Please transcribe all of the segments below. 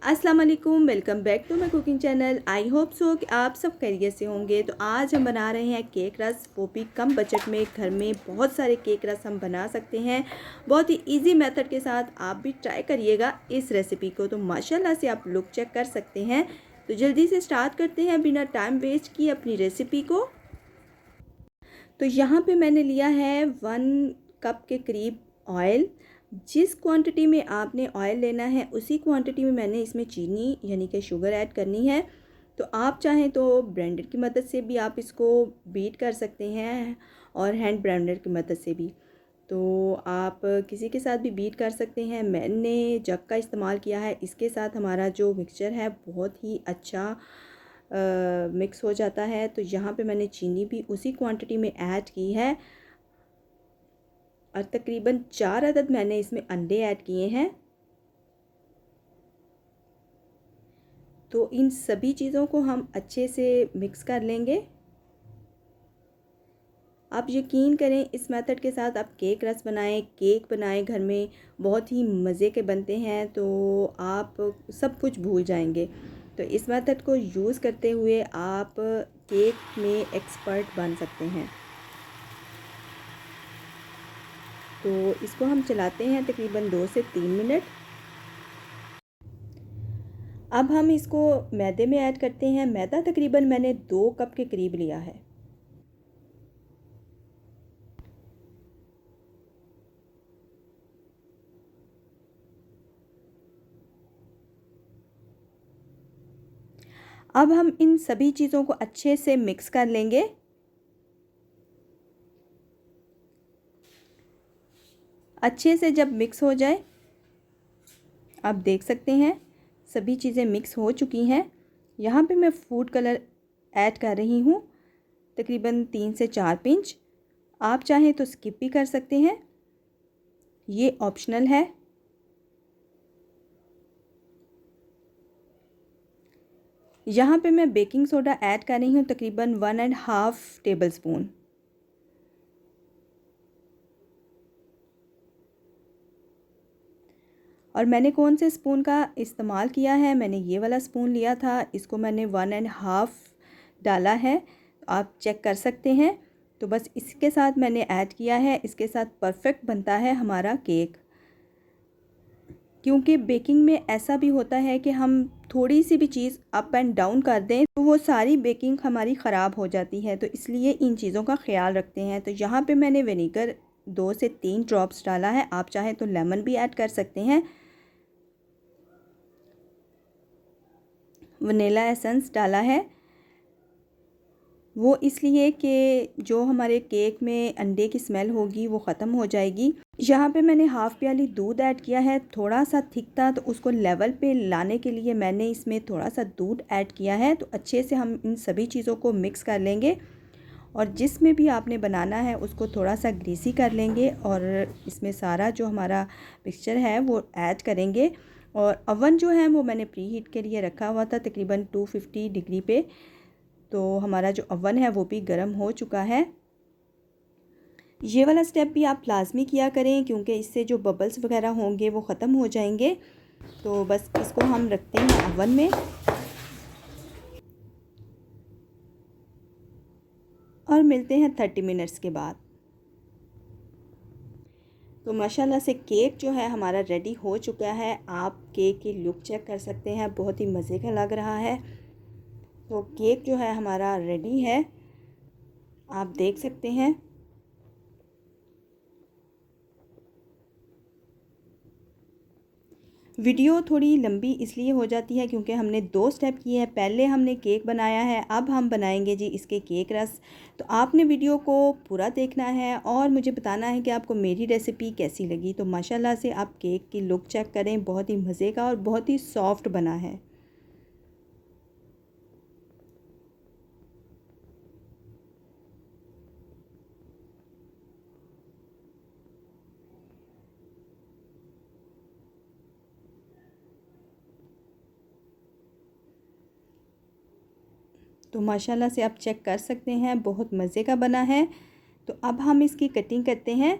अस्सलाम वालेकुम, welcome back to my cooking channel. I hope so कि आप सब खैरियत से होंगे। तो आज हम बना रहे हैं केक रस, वो भी कम बजट में। घर में बहुत सारे केक रस हम बना सकते हैं बहुत ही इजी मेथड के साथ। आप भी ट्राई करिएगा इस रेसिपी को। तो माशाल्लाह से आप लुक चेक कर सकते हैं। तो जल्दी से स्टार्ट करते हैं बिना टाइम वेस्ट किए अपनी रेसिपी को। तो यहाँ पे मैंने लिया है 1 कप के करीब ऑयल। जिस क्वांटिटी में आपने ऑयल लेना है उसी क्वांटिटी में मैंने इसमें चीनी यानी कि शुगर ऐड करनी है। तो आप चाहें तो ब्लेंडर की मदद से भी आप इसको बीट कर सकते हैं और हैंड ब्लेंडर की मदद से भी। तो आप किसी के साथ भी बीट कर सकते हैं। मैंने जग का इस्तेमाल किया है। इसके साथ हमारा जो मिक्सचर है बहुत ही अच्छा मिक्स हो जाता है। तो यहाँ पे मैंने चीनी भी उसी क्वांटिटी में ऐड की है और तकरीबन 4 अदद मैंने इसमें अंडे ऐड किए हैं। तो इन सभी चीज़ों को हम अच्छे से मिक्स कर लेंगे। आप यकीन करें इस मेथड के साथ आप केक रस बनाएं, केक बनाएं घर में, बहुत ही मज़े के बनते हैं। तो आप सब कुछ भूल जाएंगे। तो इस मेथड को यूज़ करते हुए आप केक में एक्सपर्ट बन सकते हैं। तो इसको हम चलाते हैं तकरीबन 2 से 3 मिनट। अब हम इसको मैदे में ऐड करते हैं। मैदा तकरीबन मैंने 2 कप के करीब लिया है। अब हम इन सभी चीज़ों को अच्छे से मिक्स कर लेंगे। अच्छे से जब मिक्स हो जाए, आप देख सकते हैं सभी चीज़ें मिक्स हो चुकी हैं। यहाँ पे मैं फूड कलर ऐड कर रही हूँ तकरीबन 3 से 4 पिंच। आप चाहें तो स्किप भी कर सकते हैं, ये ऑप्शनल है। यहाँ पे मैं बेकिंग सोडा ऐड कर रही हूँ तकरीबन 1.5 टेबल स्पून। और मैंने कौन से स्पून का इस्तेमाल किया है, मैंने ये वाला स्पून लिया था। इसको मैंने 1.5 डाला है, आप चेक कर सकते हैं। तो बस इसके साथ मैंने ऐड किया है। इसके साथ परफेक्ट बनता है हमारा केक। क्योंकि बेकिंग में ऐसा भी होता है कि हम थोड़ी सी भी चीज़ अप एंड डाउन कर दें तो वो सारी बेकिंग हमारी ख़राब हो जाती है। तो इसलिए इन चीज़ों का ख्याल रखते हैं। तो यहाँ पे मैंने विनेगर 2 से 3 ड्रॉप्स डाला है। आप चाहें तो लेमन भी ऐड कर सकते हैं। वनीला एसेंस डाला है, वो इसलिए कि जो हमारे केक में अंडे की स्मेल होगी वो ख़त्म हो जाएगी। यहाँ पे मैंने हाफ़ प्याली दूध ऐड किया है। थोड़ा सा थिक था तो उसको लेवल पे लाने के लिए मैंने इसमें थोड़ा सा दूध ऐड किया है। तो अच्छे से हम इन सभी चीज़ों को मिक्स कर लेंगे और जिसमें भी आपने बनाना है उसको थोड़ा सा ग्रीसी कर लेंगे और इसमें सारा जो हमारा मिक्सचर है वो ऐड करेंगे। और अवन जो है वो मैंने प्री हीट के लिए रखा हुआ था तकरीबन 250 डिग्री पे। तो हमारा जो अवन है वो भी गर्म हो चुका है। ये वाला स्टेप भी आप लाजमी किया करें क्योंकि इससे जो बबल्स वगैरह होंगे वो ख़त्म हो जाएंगे। तो बस इसको हम रखते हैं अवन में और मिलते हैं 30 मिनट्स के बाद। तो माशाल्लाह से केक जो है हमारा रेडी हो चुका है। आप केक की लुक चेक कर सकते हैं, बहुत ही मज़े का लग रहा है। तो केक जो है हमारा रेडी है, आप देख सकते हैं। वीडियो थोड़ी लंबी इसलिए हो जाती है क्योंकि हमने 2 स्टेप किए हैं। पहले हमने केक बनाया है, अब हम बनाएंगे जी इसके केक रस। तो आपने वीडियो को पूरा देखना है और मुझे बताना है कि आपको मेरी रेसिपी कैसी लगी। तो माशाल्लाह से आप केक की लुक चेक करें, बहुत ही मज़े का और बहुत ही सॉफ्ट बना है। तो माशाल्लाह से आप चेक कर सकते हैं, बहुत मज़े का बना है। तो अब हम इसकी कटिंग करते हैं।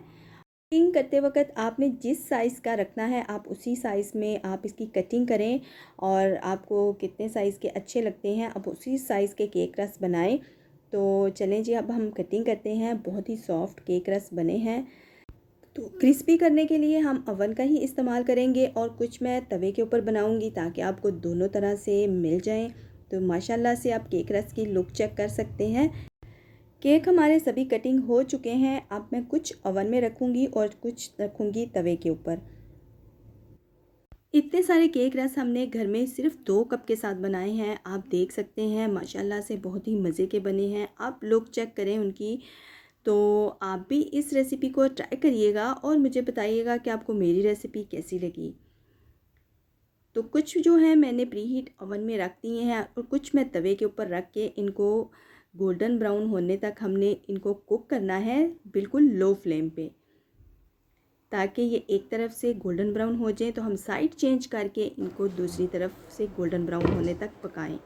कटिंग करते वक्त आपने जिस साइज़ का रखना है आप उसी साइज़ में आप इसकी कटिंग करें और आपको कितने साइज़ के अच्छे लगते हैं आप उसी साइज़ के केक रस बनाएं। तो चलें जी, अब हम कटिंग करते हैं। बहुत ही सॉफ्ट केक रस बने हैं। तो क्रिस्पी करने के लिए हम अवन का ही इस्तेमाल करेंगे और कुछ मैं तवे के ऊपर बनाऊंगी ताकि आपको दोनों तरह से मिल जाएं। तो माशाल्लाह से आप केक रस की लुक चेक कर सकते हैं। केक हमारे सभी कटिंग हो चुके हैं। अब मैं कुछ ओवन में रखूँगी और कुछ रखूँगी तवे के ऊपर। इतने सारे केक रस हमने घर में सिर्फ 2 कप के साथ बनाए हैं। आप देख सकते हैं माशाल्लाह से बहुत ही मज़े के बने हैं। आप लुक चेक करें उनकी। तो आप भी इस रेसिपी को ट्राई करिएगा और मुझे बताइएगा कि आपको मेरी रेसिपी कैसी लगी। तो कुछ जो है मैंने प्री हीट ओवन में रख दिए हैं और कुछ मैं तवे के ऊपर रख के इनको गोल्डन ब्राउन होने तक हमने इनको कुक करना है, बिल्कुल लो फ्लेम पे, ताकि ये एक तरफ से गोल्डन ब्राउन हो जाए। तो हम साइड चेंज करके इनको दूसरी तरफ से गोल्डन ब्राउन होने तक पकाएं।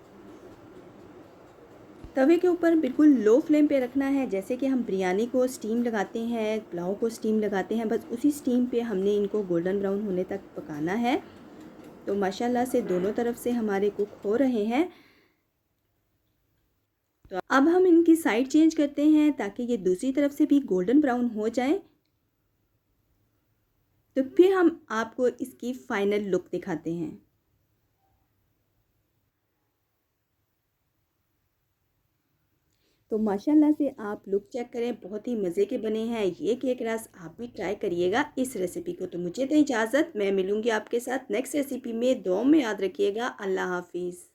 तवे के ऊपर बिल्कुल लो फ्लेम पे रखना है। जैसे कि हम बिरयानी को स्टीम लगाते हैं, पुलाव को स्टीम लगाते हैं, बस उसी स्टीम पे हमने इनको गोल्डन ब्राउन होने तक पकाना है। तो माशाल्लाह से दोनों तरफ से हमारे कुक हो रहे हैं। तो अब हम इनकी साइड चेंज करते हैं ताकि ये दूसरी तरफ से भी गोल्डन ब्राउन हो जाए। तो फिर हम आपको इसकी फाइनल लुक दिखाते हैं। तो माशाल्लाह से आप लुक चेक करें, बहुत ही मज़े के बने हैं। ये केक रस आप भी ट्राई करिएगा इस रेसिपी को। तो मुझे दें इजाज़त, मैं मिलूँगी आपके साथ नेक्स्ट रेसिपी में। दुआ में याद रखिएगा। अल्लाह हाफिज़।